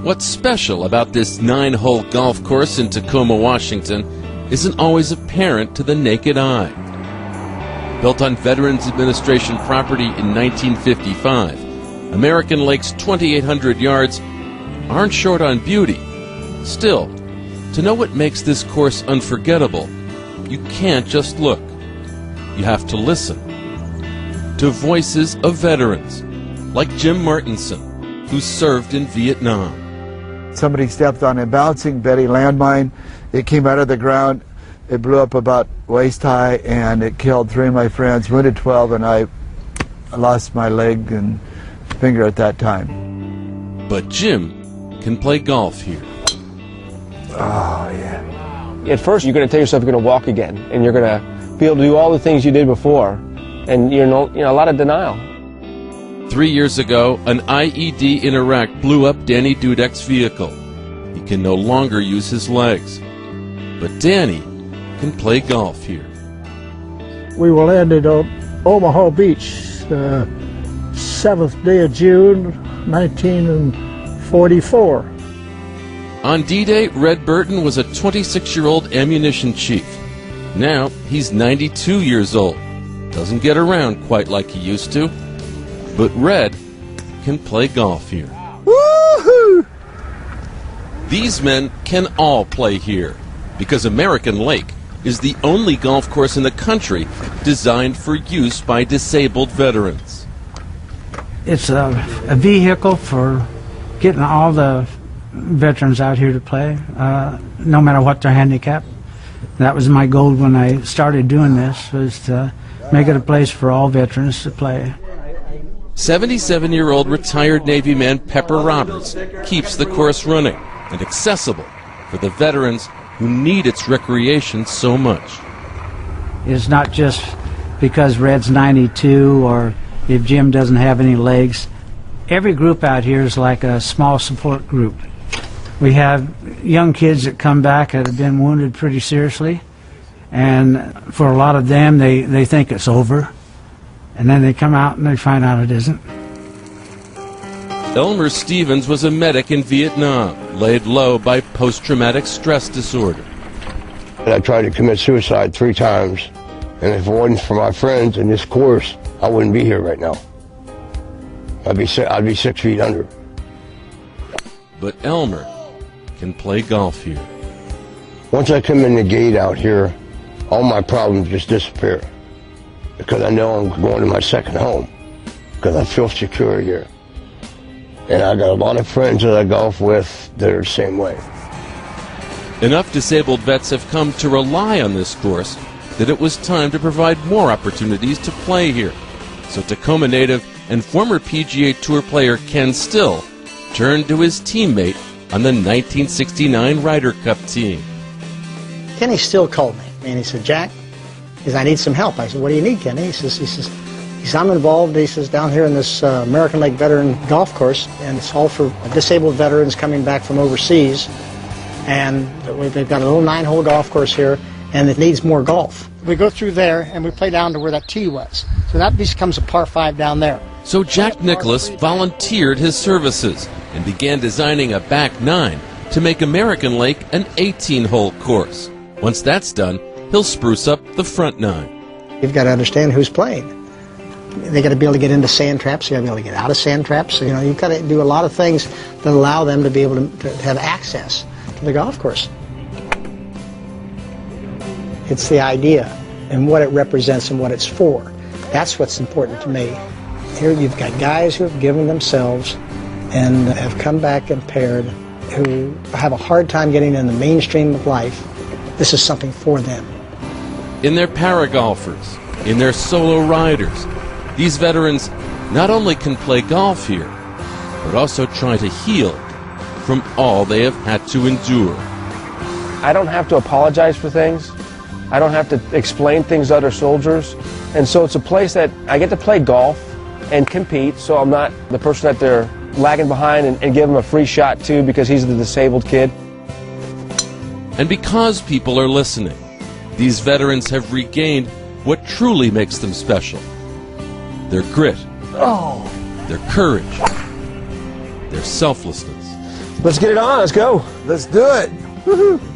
What's special about this 9-hole golf course in Tacoma, Washington, isn't always apparent to the naked eye. Built on Veterans Administration property in 1955, American Lake's 2,800 yards aren't short on beauty. Still, to know what makes this course unforgettable, you can't just look. You have to listen to voices of veterans, like Jim Martinson, who served in Vietnam. Somebody stepped on a bouncing Betty landmine. It came out of the ground. It blew up about waist high, and it killed 3 of my friends, wounded 12, and I lost my leg and finger at that time. But Jim can play golf here. Oh, yeah. At first, you're going to tell yourself you're going to walk again, and you're going to be able to do all the things you did before, and a lot of denial. 3 years ago, an IED in Iraq blew up Danny Dudek's vehicle. He can no longer use his legs. But Danny can play golf here. We will end at Omaha Beach, 7th day of June, 1944. On D-Day, Red Burton was a 26-year-old ammunition chief. Now, he's 92 years old. Doesn't get around quite like he used to. But Red can play golf here. Woohoo! These men can all play here, because American Lake is the only golf course in the country designed for use by disabled veterans. It's a vehicle for getting all the veterans out here to play, no matter what their handicap. That was my goal when I started doing this, was to make it a place for all veterans to play. 77-year-old retired Navy man Pepper Roberts keeps the course running and accessible for the veterans who need its recreation so much. It's not just because Red's 92 or if Jim doesn't have any legs. Every group out here is like a small support group. We have young kids that come back that have been wounded pretty seriously, and for a lot of them, they think it's over, and then they come out and they find out it isn't. Elmer Stevens was a medic in Vietnam, laid low by post-traumatic stress disorder. I tried to commit suicide 3 times, and if it wasn't for my friends and this course, I wouldn't be here right now. I'd be 6 feet under. But Elmer can play golf here. Once I come in the gate out here, all my problems just disappear, because I know I'm going to my second home, because I feel secure here. And I got a lot of friends that I golf with that are the same way. Enough disabled vets have come to rely on this course that it was time to provide more opportunities to play here. So Tacoma native and former PGA Tour player Ken Still turned to his teammate on the 1969 Ryder Cup team. Kenny Still called me, and he said, "Jack," he says, "I need some help." I said, "What do you need, Kenny?" He says, "I'm involved," he says, "down here in this American Lake Veteran Golf Course, and it's all for disabled veterans coming back from overseas. And they've got a little 9-hole golf course here, and it needs more golf." We go through there, and we play down to where that tee was. So that becomes a par 5 down there. So Jack Nicklaus volunteered his services and began designing a back 9 to make American Lake an 18-hole course. Once that's done, he'll spruce up the front 9. You've got to understand who's playing. They got to be able to get into sand traps. You got to be able to get out of sand traps. So, you've got to do a lot of things that allow them to be able to have access to the golf course. It's the idea and what it represents and what it's for. That's what's important to me. Here you've got guys who have given themselves and have come back impaired, who have a hard time getting in the mainstream of life. This is something for them. In their para-golfers, in their solo riders, these veterans not only can play golf here, but also try to heal from all they have had to endure. I don't have to apologize for things. I don't have to explain things to other soldiers. And so it's a place that I get to play golf and compete, so I'm not the person that they're lagging behind and give him a free shot too because he's the disabled kid. And because people are listening, these veterans have regained what truly makes them special. Their grit, their courage, their selflessness. Let's get it on. Let's go. Let's do it. Woo-hoo.